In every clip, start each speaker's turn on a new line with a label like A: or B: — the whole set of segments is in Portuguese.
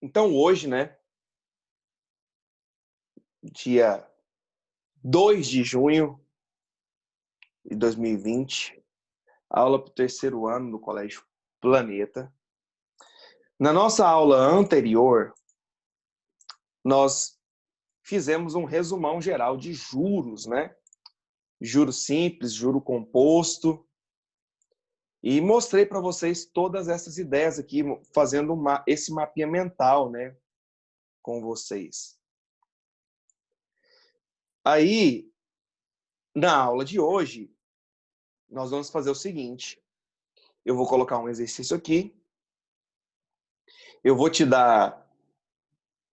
A: Então, hoje, né, dia 2 de junho de 2020, aula para o terceiro ano do Colégio Planeta. Na nossa aula anterior, nós fizemos um resumão geral de juros, né? Juro simples, juro composto. E mostrei para vocês todas essas ideias aqui, fazendo esse mapinha mental, né, com vocês. Aí, na aula de hoje, nós vamos fazer o seguinte. Eu vou colocar um exercício aqui. Eu vou te dar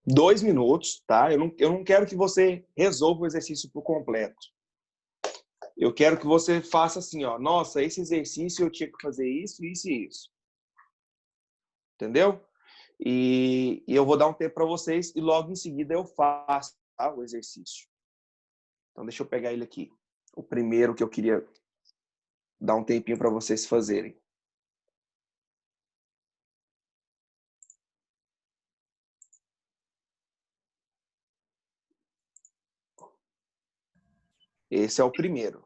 A: 2 minutos, tá? Eu não quero que você resolva o exercício por completo. Eu quero que você faça assim, ó. Nossa, esse exercício eu tinha que fazer isso, isso e isso. Entendeu? E eu vou dar um tempo para vocês e logo em seguida eu faço, tá, o exercício. Então, deixa eu pegar ele aqui. O primeiro que eu queria dar um tempinho para vocês fazerem. Esse é o primeiro.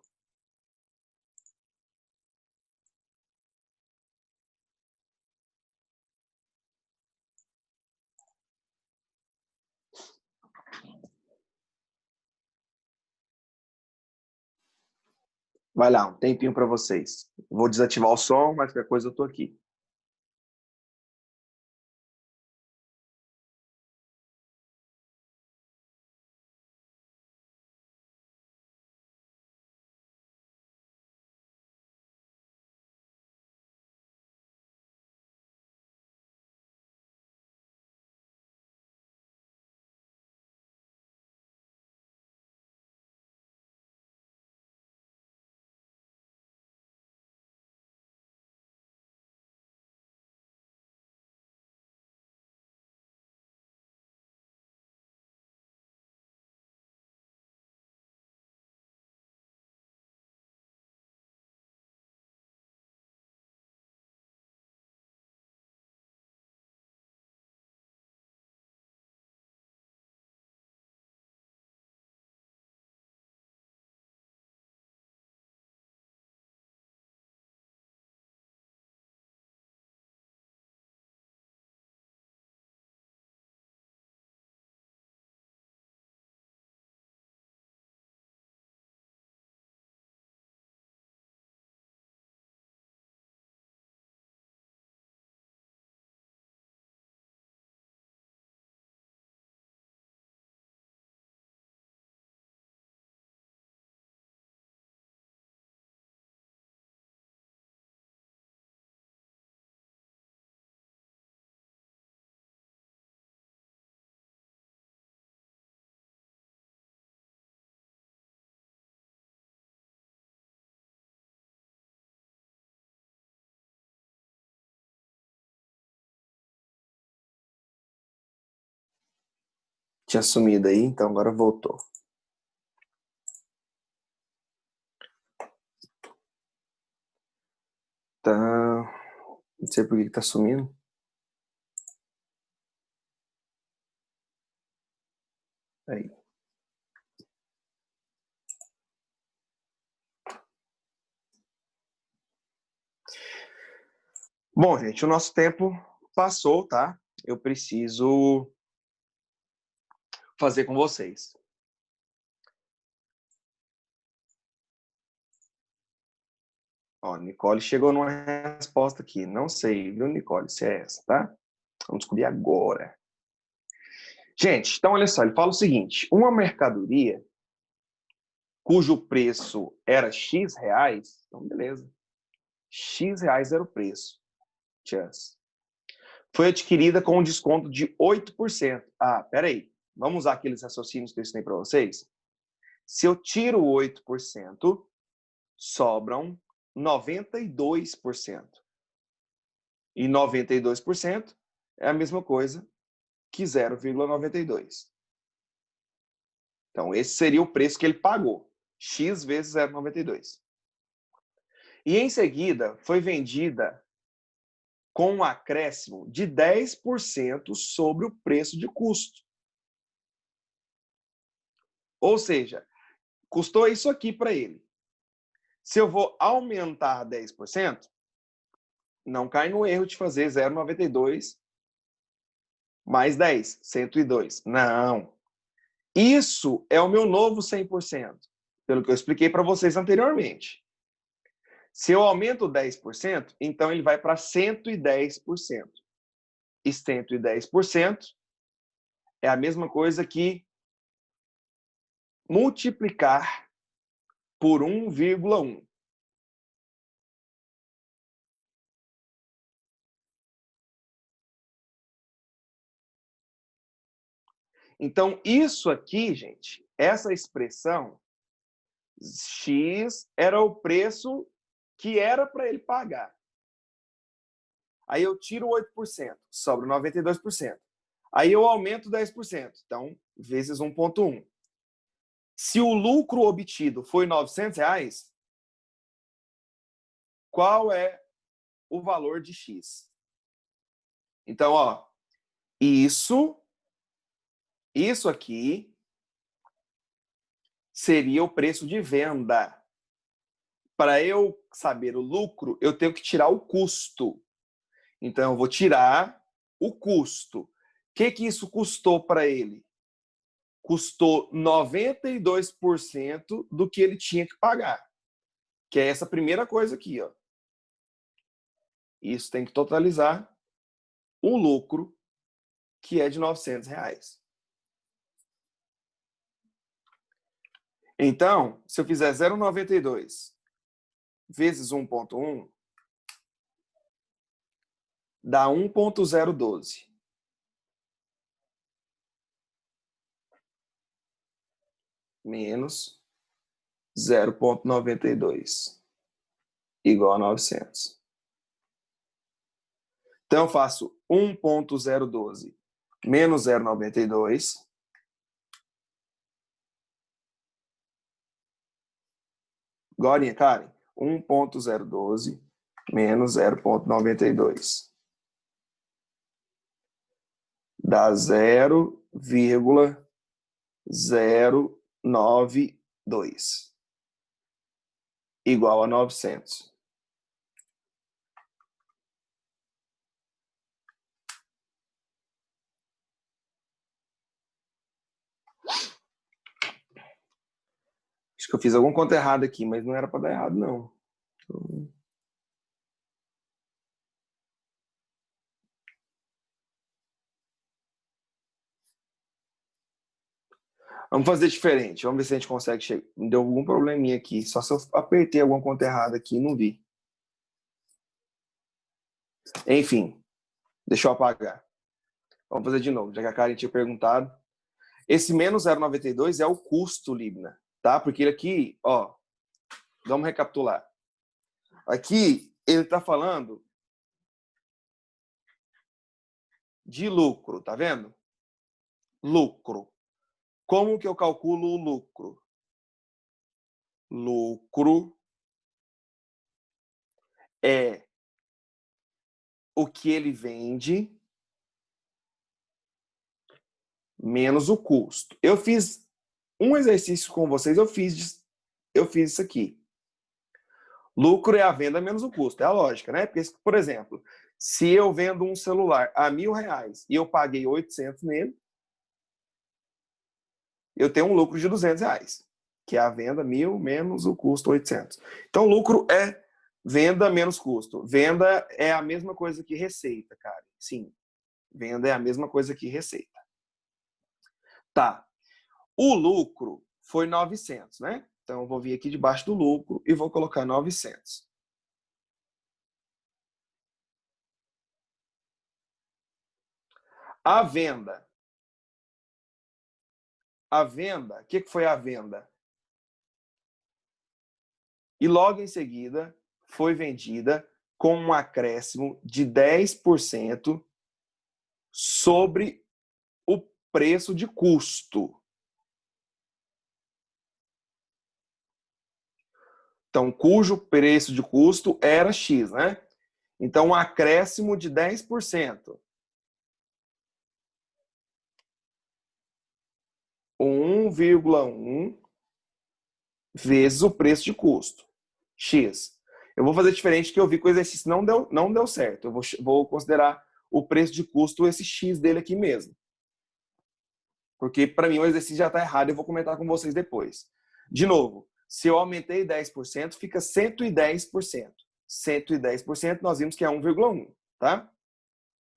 A: Vai lá, um tempinho para vocês. Vou desativar o som, mas qualquer coisa eu tô aqui. Tinha sumido aí, então agora voltou. Tá. Não sei por que tá sumindo. Aí. Bom, gente, o nosso tempo passou, tá? Eu preciso fazer com vocês. Ó, Nicole chegou numa resposta aqui. Não sei, viu, Nicole, se é essa, tá? Vamos descobrir agora. Gente, então olha só, ele fala o seguinte: uma mercadoria cujo preço era X reais, então beleza. X reais era o preço. Chance. Foi adquirida com um desconto de 8%. Ah, peraí. Vamos usar aqueles raciocínios que eu ensinei para vocês? Se eu tiro 8%, sobram 92%. E 92% é a mesma coisa que 0,92. Então, esse seria o preço que ele pagou. X vezes 0,92. E em seguida, foi vendida com um acréscimo de 10% sobre o preço de custo. Ou seja, custou isso aqui para ele. Se eu vou aumentar 10%, não cai no erro de fazer 0,92 mais 10, 102. Não. Isso é o meu novo 100%, pelo que eu expliquei para vocês anteriormente. Se eu aumento 10%, então ele vai para 110%. E 110% é a mesma coisa que multiplicar por 1,1. Então, isso aqui, gente, essa expressão, X era o preço que era para ele pagar. Aí eu tiro 8%, sobra 92%. Aí eu aumento 10%, então, vezes 1,1. Se o lucro obtido foi R$900, qual é o valor de X? Então, ó, isso aqui seria o preço de venda. Para eu saber o lucro, eu tenho que tirar o custo. Então, eu vou tirar o custo. O que isso custou para ele? Custou 92% do que ele tinha que pagar. Que é essa primeira coisa aqui, ó. Isso tem que totalizar o lucro, que é de R$900. Então, se eu fizer 0,92 vezes 1,1, dá 1,012. Menos 0,92 igual a 900. Então, eu faço 1,012 menos 0,92. Gorinha, Karen, 1,012 menos 0,92. Dá 0,092. Igual a 900. Acho que eu fiz alguma conta errada aqui, mas não era para dar errado, não. Vamos fazer diferente. Vamos ver se a gente consegue chegar. Deu algum probleminha aqui. Só se eu apertei alguma conta errada aqui e não vi. Enfim, deixa eu apagar. Vamos fazer de novo, já que a Karen tinha perguntado. Esse menos 0,92 é o custo, Libna, tá? Porque ele aqui, ó, vamos recapitular. Aqui, ele está falando de lucro, tá vendo? Lucro. Como que eu calculo o lucro? Lucro é o que ele vende menos o custo. Eu fiz um exercício com vocês, eu fiz isso aqui. Lucro é a venda menos o custo, é a lógica, né? Porque, por exemplo, se eu vendo um celular a R$1.000 e eu paguei 800 nele, eu tenho um lucro de R$200, que é a venda 1.000 menos o custo 800. Então, lucro é venda menos custo. Venda é a mesma coisa que receita, cara. Sim, venda é a mesma coisa que receita. Tá. O lucro foi 900, né? Então, eu vou vir aqui debaixo do lucro e vou colocar 900. A venda. A venda, o que foi a venda? E logo em seguida foi vendida com um acréscimo de 10% sobre o preço de custo. Então, cujo preço de custo era X, né? Então, um acréscimo de 10%. 1,1 vezes o preço de custo, X. Eu vou fazer diferente que eu vi que o exercício não deu certo. Eu vou considerar o preço de custo esse X dele aqui mesmo. Porque para mim o exercício já está errado, eu vou comentar com vocês depois. De novo, se eu aumentei 10%, fica 110%. 110% nós vimos que é 1,1, tá?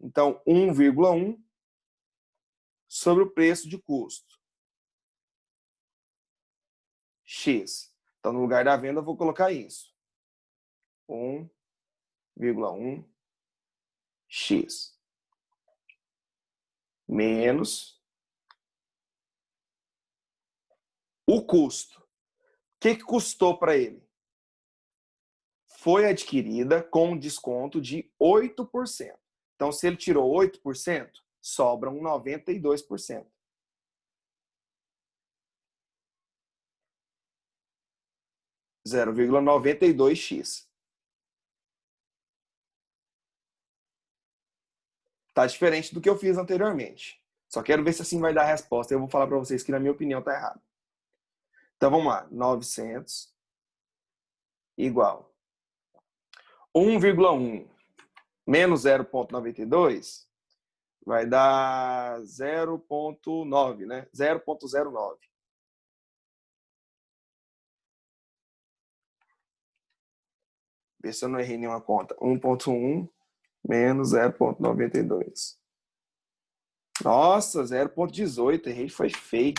A: Então, 1,1 sobre o preço de custo. X. Então, no lugar da venda, eu vou colocar isso. 1,1 X. Menos o custo. O que custou para ele? Foi adquirida com desconto de 8%. Então, se ele tirou 8%, sobram 92%. 0,92x. Tá diferente do que eu fiz anteriormente. Só quero ver se assim vai dar a resposta. Eu vou falar para vocês que, na minha opinião, tá errado. Então, vamos lá. 900 igual 1,1 menos 0,92 vai dar 0,9, né? 0,09. Vê se eu não errei nenhuma conta. 1,1 menos 0,92. Nossa, 0,18. Errei, foi feio.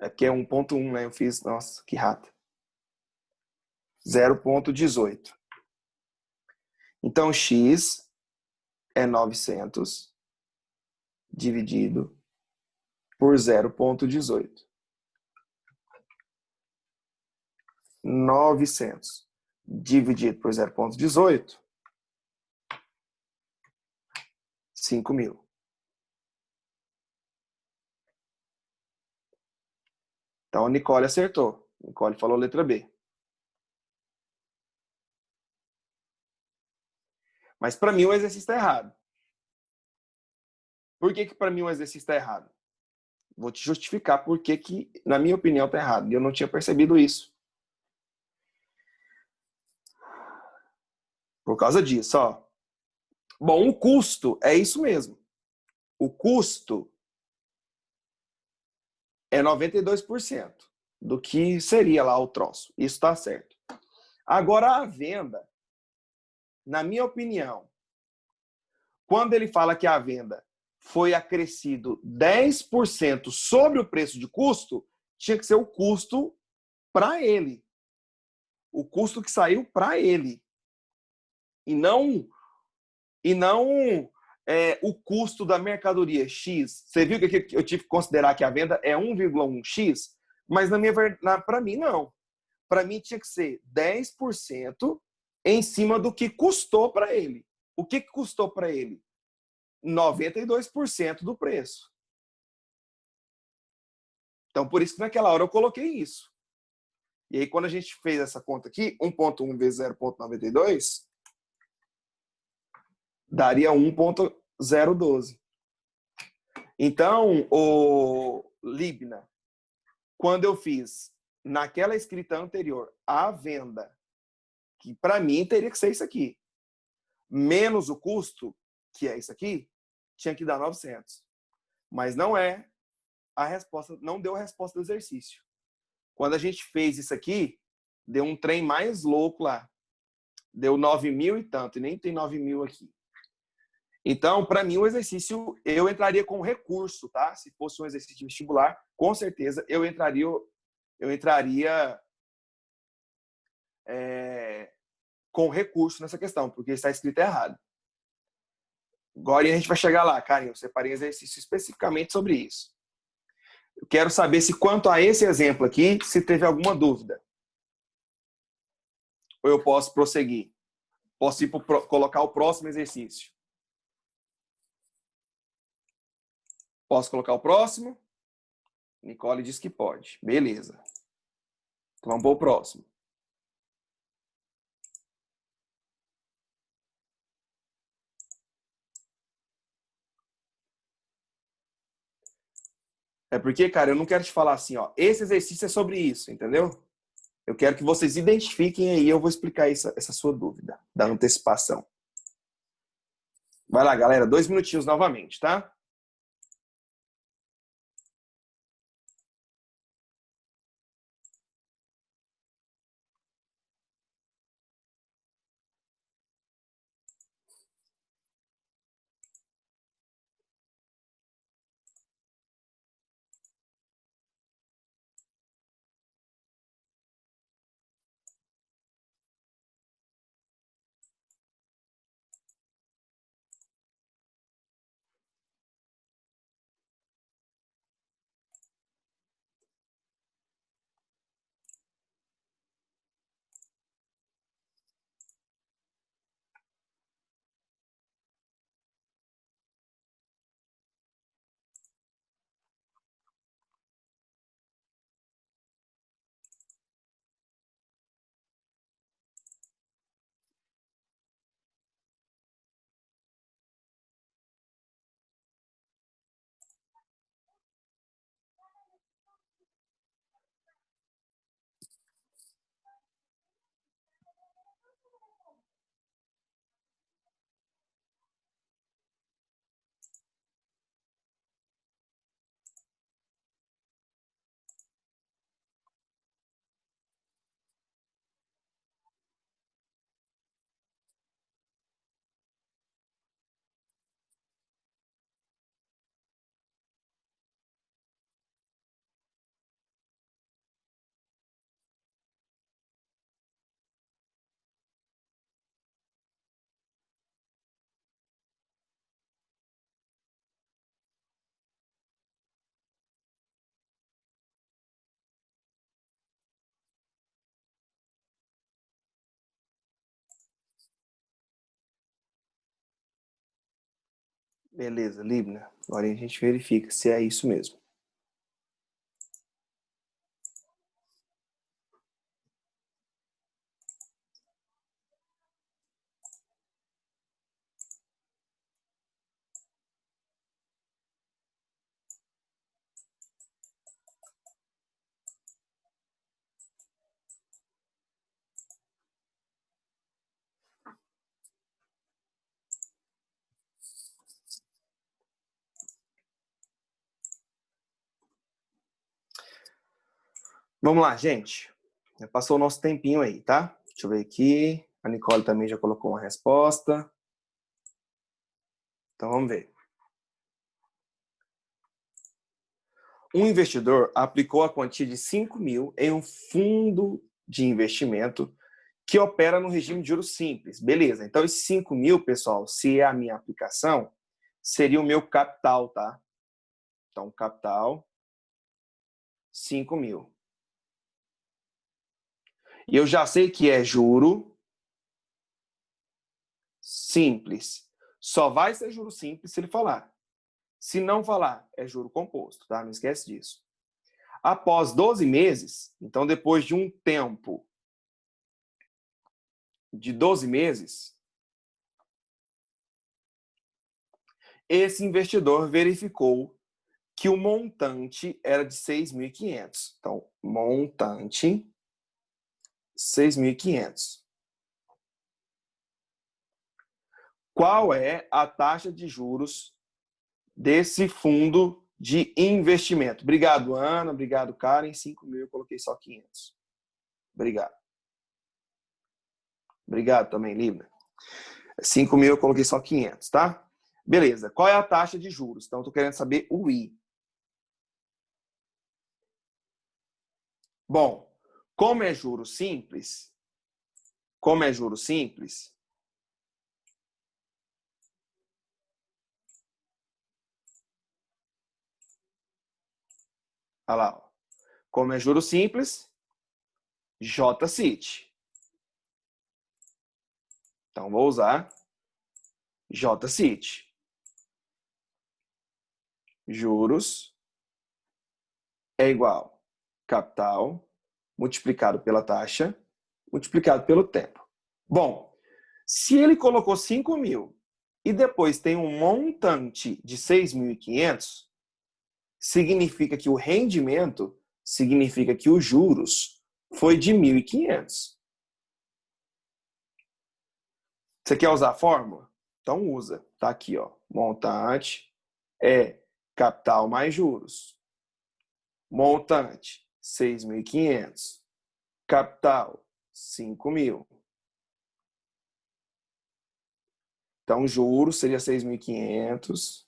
A: É porque é 1,1, né? Eu fiz, nossa, que rato. 0,18. Então, x é 900 dividido por 0,18. 900 dividido por 0,18, 5.000. Então, a Nicole acertou. Nicole falou letra B. Mas para mim o exercício está errado. Por que para mim o exercício está errado? Vou te justificar por que, na minha opinião, está errado. E eu não tinha percebido isso. Por causa disso, ó. Bom, o custo é isso mesmo. O custo é 92% do que seria lá o troço. Isso está certo. Agora, a venda, na minha opinião, quando ele fala que a venda foi acrescido 10% sobre o preço de custo, tinha que ser o custo para ele. O custo que saiu para ele. E não o custo da mercadoria X. Você viu que eu tive que considerar que a venda é 1,1x? Mas para mim, não. Para mim, tinha que ser 10% em cima do que custou para ele. O que custou para ele? 92% do preço. Então, por isso que naquela hora eu coloquei isso. E aí, quando a gente fez essa conta aqui, 1,1 vezes 0,92, daria 1,012. Então, o Libna, quando eu fiz naquela escrita anterior a venda, que para mim teria que ser isso aqui, menos o custo, que é isso aqui, tinha que dar 900. Mas não é a resposta, não deu a resposta do exercício. Quando a gente fez isso aqui, deu um trem mais louco lá. Deu 9.000 e tanto, e nem tem 9.000 aqui. Então, para mim, o exercício, eu entraria com recurso, tá? Se fosse um exercício vestibular, com certeza eu entraria com recurso nessa questão, porque está escrito errado. Agora a gente vai chegar lá, Carinho. Eu separei exercício especificamente sobre isso. Eu quero saber se quanto a esse exemplo aqui, se teve alguma dúvida. Ou eu posso prosseguir? Posso ir colocar o próximo exercício? Posso colocar o próximo? Nicole diz que pode. Beleza. Então vamos para o próximo. É porque, cara, eu não quero te falar assim, ó, esse exercício é sobre isso, entendeu? Eu quero que vocês identifiquem aí, eu vou explicar essa sua dúvida da antecipação. Vai lá, galera, 2 minutinhos novamente, tá? Beleza, Libna. Agora a gente verifica se é isso mesmo. Vamos lá, gente. Já passou o nosso tempinho aí, tá? Deixa eu ver aqui. A Nicole também já colocou uma resposta. Então vamos ver. Um investidor aplicou a quantia de 5 mil em um fundo de investimento que opera no regime de juros simples. Beleza. Então, esses 5 mil, pessoal, se é a minha aplicação, seria o meu capital, tá? Então, capital, 5 mil. E eu já sei que é juro simples. Só vai ser juro simples se ele falar. Se não falar, é juro composto, tá? Não esquece disso. Após 12 meses, então depois de um tempo de 12 meses, esse investidor verificou que o montante era de 6.500. Então, montante 6.500. Qual é a taxa de juros desse fundo de investimento? Obrigado, Ana. Obrigado, Karen. 5 mil, eu coloquei só 500. Obrigado. Obrigado também, Libna. 5 mil, eu coloquei só 500, tá? Beleza. Qual é a taxa de juros? Então, estou querendo saber o I. Bom, como é juro simples, olha lá, ó. Como é juro simples, JCIT. Então, vou usar JCIT. Juros é igual capital multiplicado pela taxa multiplicado pelo tempo. Bom, se ele colocou 5.000 e depois tem um montante de 6.500, significa que o rendimento, significa que os juros foi de 1.500. Você quer usar a fórmula? Então usa. Tá aqui, ó. Montante é capital mais juros. Montante 6.500. Capital 5.000. Então juros seria 6.500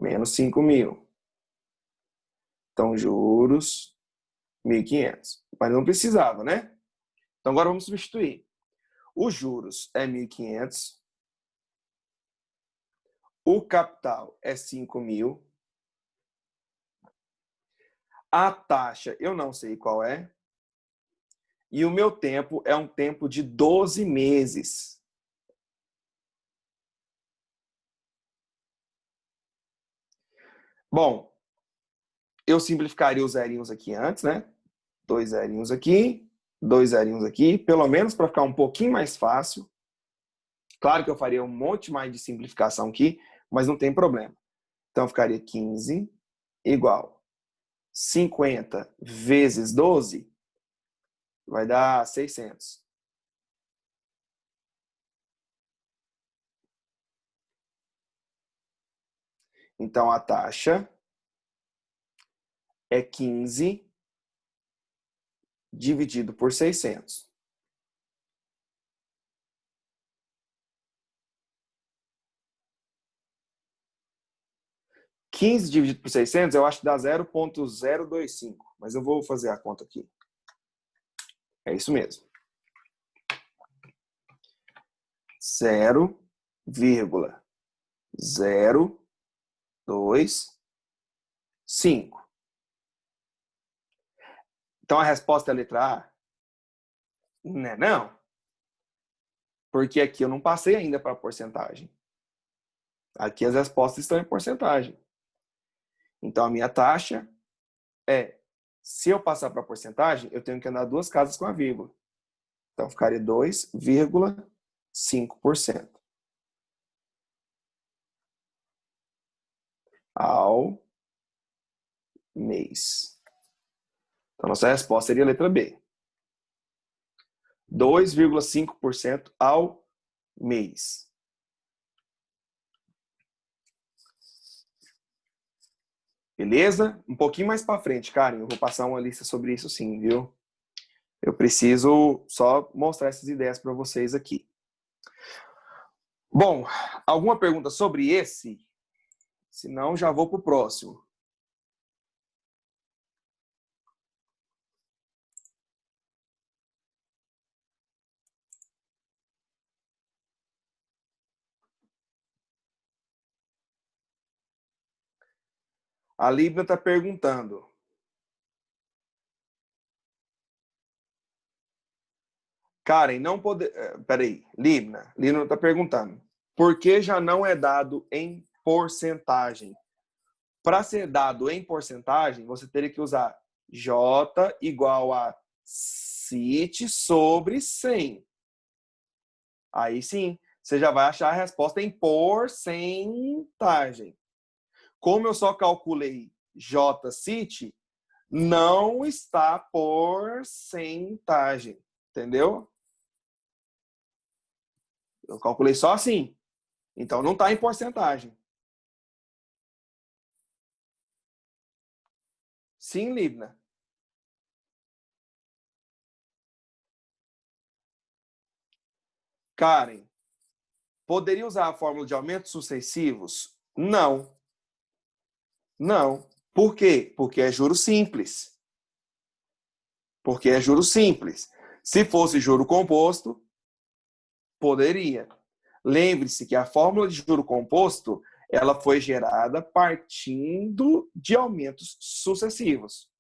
A: menos 5.000. Então juros 1.500. Mas não precisava, né? Então agora vamos substituir. Os juros é 1.500. O capital é 5.000. A taxa eu não sei qual é. E o meu tempo é um tempo de 12 meses. Bom, eu simplificaria os zerinhos aqui antes, né? 2 zerinhos aqui, 2 zerinhos aqui, pelo menos para ficar um pouquinho mais fácil. Claro que eu faria um monte mais de simplificação aqui, mas não tem problema. Então, ficaria 15 igual 50 vezes 12, vai dar 600. Então, a taxa é 15 dividido por 600. 15 dividido por 600, eu acho que dá 0,025. Mas eu vou fazer a conta aqui. É isso mesmo. 0,025. Então a resposta é a letra A? Não é não. Porque aqui eu não passei ainda para a porcentagem. Aqui as respostas estão em porcentagem. Então a minha taxa é, se eu passar para a porcentagem, eu tenho que andar 2 casas com a vírgula. Então ficaria 2,5% ao mês. Então nossa resposta seria a letra B. 2,5% ao mês. Beleza? Um pouquinho mais para frente, Karen, eu vou passar uma lista sobre isso sim, viu? Eu preciso só mostrar essas ideias para vocês aqui. Bom, alguma pergunta sobre esse? Se não, já vou para o próximo. A Libna está perguntando. Karen, não pode... Peraí, Libna está perguntando. Por que já não é dado em porcentagem? Para ser dado em porcentagem, você teria que usar J igual a CIT sobre 100. Aí sim, você já vai achar a resposta em porcentagem. Como eu só calculei J-CIT, não está porcentagem. Entendeu? Eu calculei só assim. Então não está em porcentagem. Sim, Libna. Karen, poderia usar a fórmula de aumentos sucessivos? Não. Não. Por quê? Porque é juro simples. Porque é juro simples. Se fosse juro composto, poderia. Lembre-se que a fórmula de juro composto, ela foi gerada partindo de aumentos sucessivos.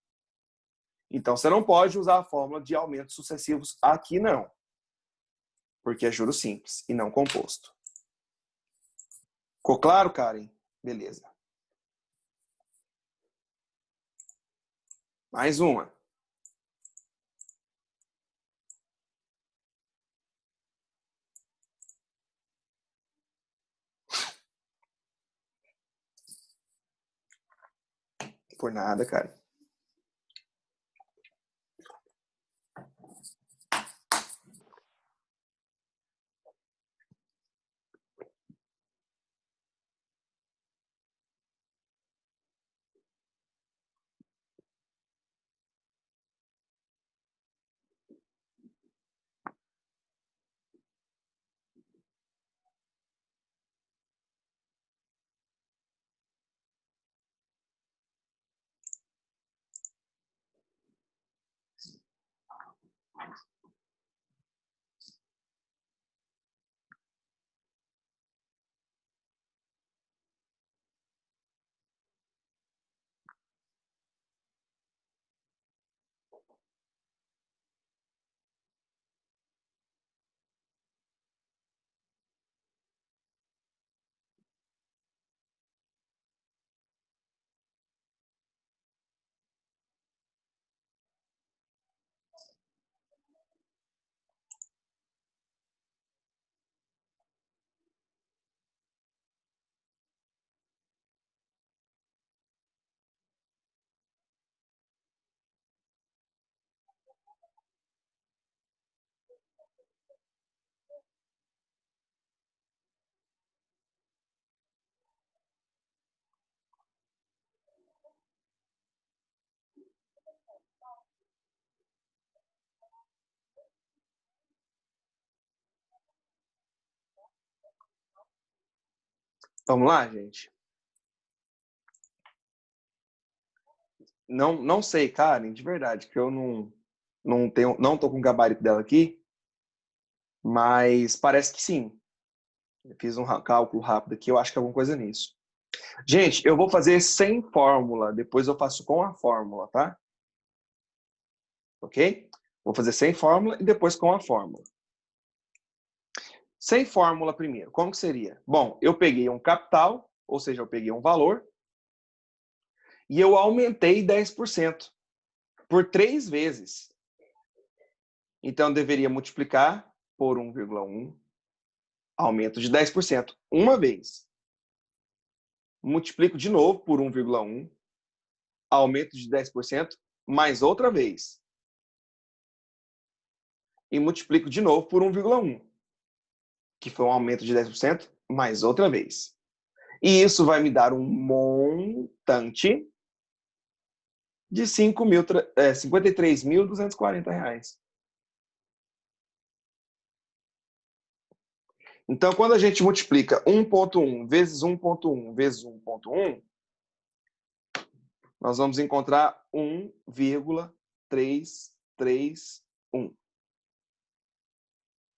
A: Então, você não pode usar a fórmula de aumentos sucessivos aqui, não. Porque é juro simples e não composto. Ficou claro, Karen? Beleza. Mais uma. Por nada, cara. Vamos lá, gente? Não sei, Karen, de verdade, que eu não tô com o gabarito dela aqui, mas parece que sim. Eu fiz um cálculo rápido aqui, eu acho que é alguma coisa nisso. Gente, eu vou fazer sem fórmula, depois eu faço com a fórmula, tá? Ok? Vou fazer sem fórmula e depois com a fórmula. Sem fórmula primeiro, como que seria? Bom, eu peguei um capital, ou seja, eu peguei um valor, e eu aumentei 10% por 3 vezes. Então, eu deveria multiplicar por 1,1, aumento de 10%, uma vez. Multiplico de novo por 1,1, aumento de 10%, mais outra vez. E multiplico de novo por 1,1, que foi um aumento de 10%, mais outra vez. E isso vai me dar um montante de R$ 53.240. Então, quando a gente multiplica 1,1 vezes 1,1 vezes 1,1, nós vamos encontrar 1,331.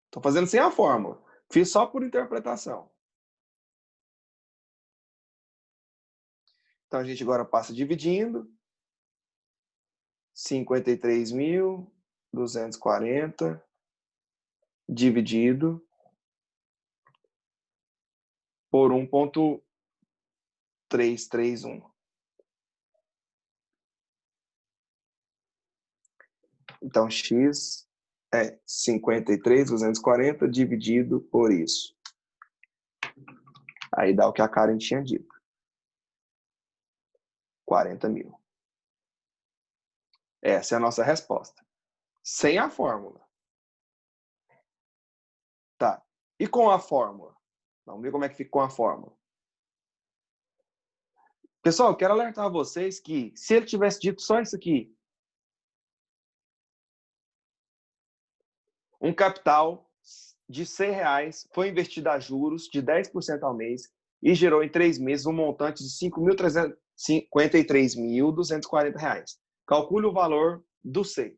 A: Estou fazendo sem a fórmula. Fiz só por interpretação. Então, a gente agora passa dividindo. 53.240 dividido por 1,331. Então, x é 53.240 dividido por isso. Aí dá o que a Karen tinha dito. 40 mil. Essa é a nossa resposta. Sem a fórmula. Tá. E com a fórmula? Vamos ver como é que fica com a fórmula. Pessoal, eu quero alertar vocês que se ele tivesse dito só isso aqui, um capital de R$100 foi investido a juros de 10% ao mês e gerou em 3 meses um montante de R$ 53.240. Calcule o valor do C.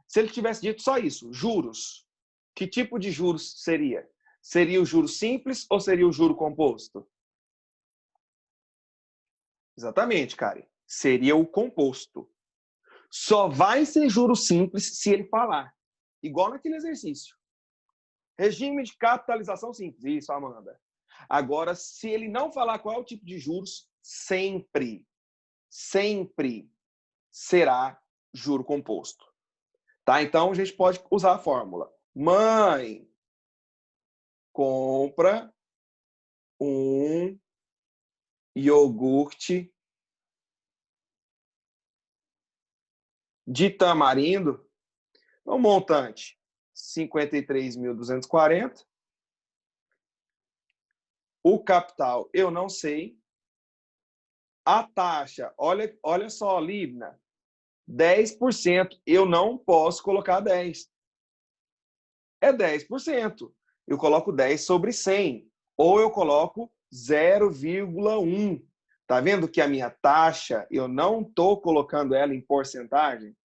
A: Se ele tivesse dito só isso, juros, que tipo de juros seria? Seria o juro simples ou seria o juro composto? Exatamente, Karen. Seria o composto. Só vai ser juro simples se ele falar. Igual naquele exercício. Regime de capitalização simples. Isso, Amanda. Agora, se ele não falar qual é o tipo de juros, sempre será juro composto. Tá? Então, a gente pode usar a fórmula. Mãe compra um iogurte de tamarindo, o montante 53.240. O capital eu não sei. A taxa, olha só, Libna, 10%. Eu não posso colocar 10. É 10%. Eu coloco 10 sobre 100. Ou eu coloco 0,1. Tá vendo que a minha taxa, eu não estou colocando ela em porcentagem?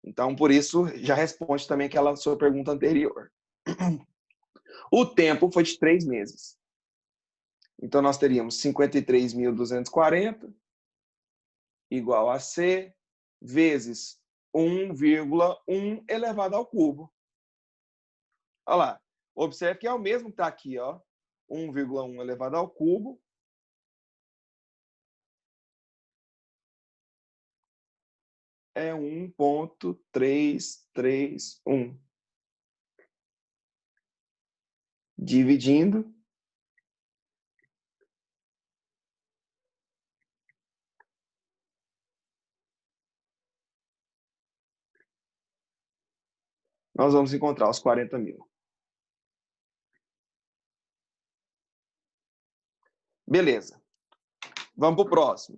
A: Então, por isso, já responde também aquela sua pergunta anterior. O tempo foi de 3 meses. Então, nós teríamos 53.240 igual a C vezes 1,1 elevado ao cubo. Olha lá. Observe que é o mesmo que está aqui, ó. 1,1 elevado ao cubo. É 1,331. Dividindo. Nós vamos encontrar os 40 mil. Beleza. Vamos para o próximo.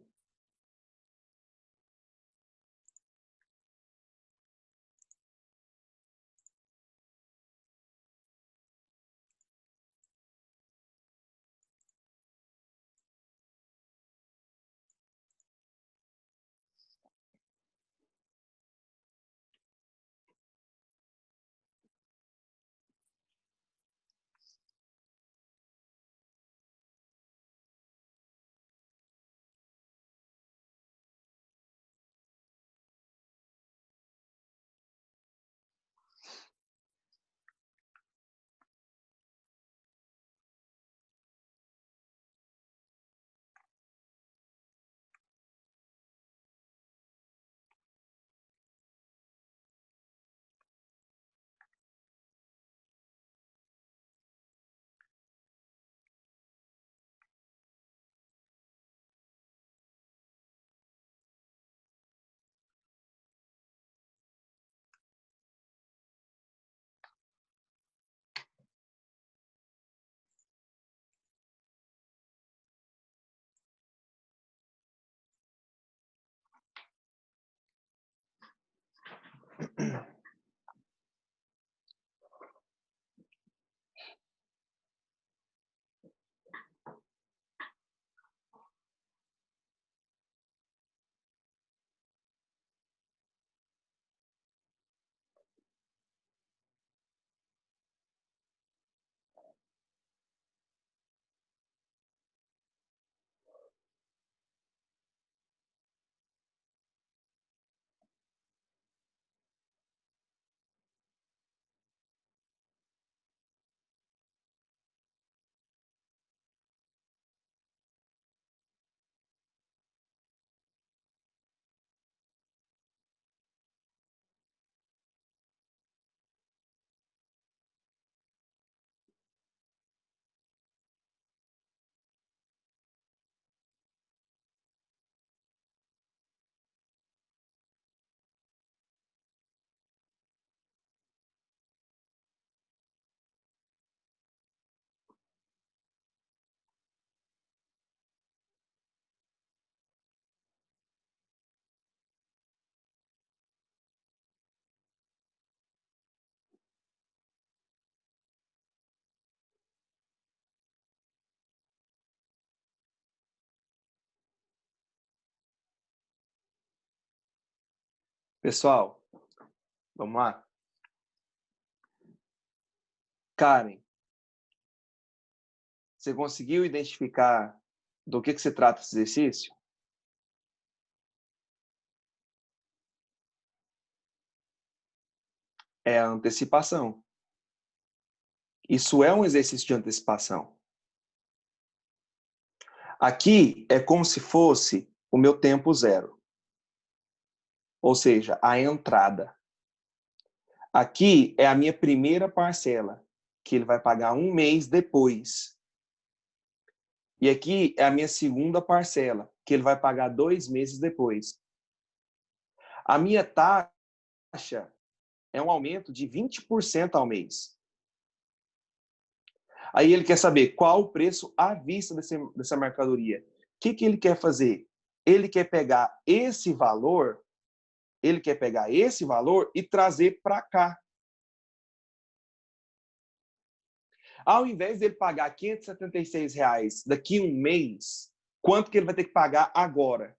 A: Pessoal, vamos lá? Karen, você conseguiu identificar do que se trata esse exercício? É a antecipação. Isso é um exercício de antecipação. Aqui é como se fosse o meu tempo zero. ou seja, a entrada. Aqui é a minha primeira parcela, que ele vai pagar um mês depois. E aqui é a minha segunda parcela, que ele vai pagar 2 meses depois. A minha taxa é um aumento de 20% ao mês. Aí ele quer saber qual o preço à vista dessa mercadoria. O que ele quer fazer? Ele quer pegar esse valor, e trazer para cá. Ao invés dele pagar R$ 576 daqui a um mês, quanto que ele vai ter que pagar agora?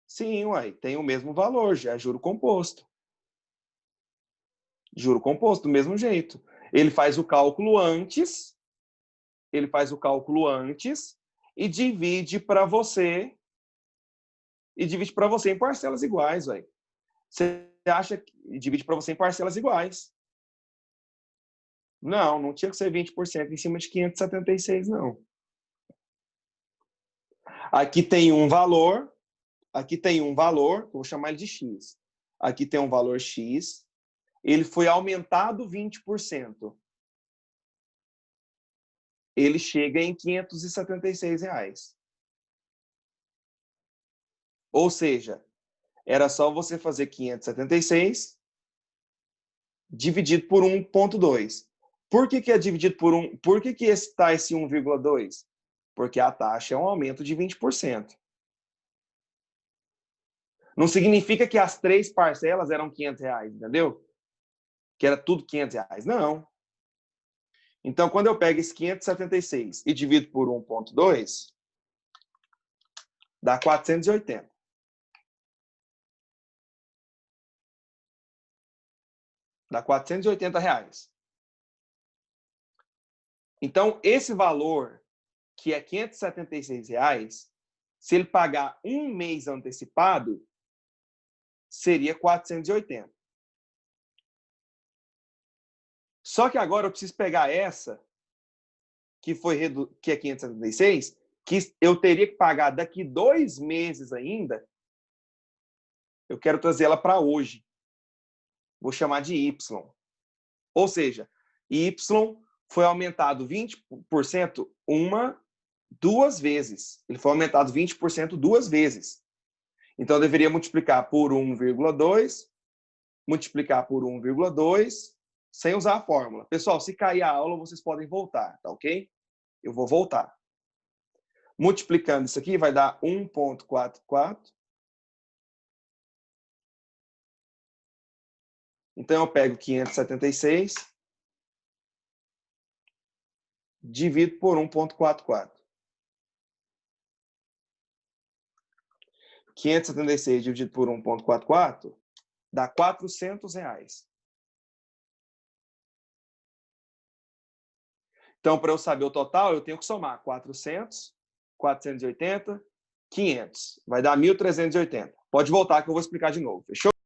A: Sim, uai, tem o mesmo valor, já é juro composto. Juro composto, do mesmo jeito. Ele faz o cálculo antes e divide para você em parcelas iguais, uai. Você acha que divide para você em parcelas iguais? Não tinha que ser 20% em cima de 576, não. Aqui tem um valor, vou chamar ele de X. Aqui tem um valor X, ele foi aumentado 20%. Ele chega em R$ 576. Ou seja, era só você fazer 576 dividido por 1,2. Por que é dividido por 1? Por que está esse 1,2? Porque a taxa é um aumento de 20%. Não significa que as 3 parcelas eram R$ 500, entendeu? Que era tudo R$ 500. Não. Então, quando eu pego esse 576 e divido por 1,2, dá 480. Dá R$ 480. Então, esse valor, que é R$ 576, se ele pagar um mês antecipado, seria 480. Só que agora eu preciso pegar essa, que é 576, que eu teria que pagar daqui 2 meses ainda. Eu quero trazer ela para hoje. Vou chamar de Y. Ou seja, Y foi aumentado 20% duas vezes. Ele foi aumentado 20% 2 vezes. Então, eu deveria multiplicar por 1,2, multiplicar por 1,2, sem usar a fórmula. Pessoal, se cair a aula, vocês podem voltar, tá ok? Eu vou voltar. Multiplicando isso aqui, vai dar 1,44. Então, eu pego 576, divido por 1,44. 576 dividido por 1,44 dá R$ 400. Então, para eu saber o total, eu tenho que somar 400, 480, 500. Vai dar 1.380. Pode voltar que eu vou explicar de novo. Fechou?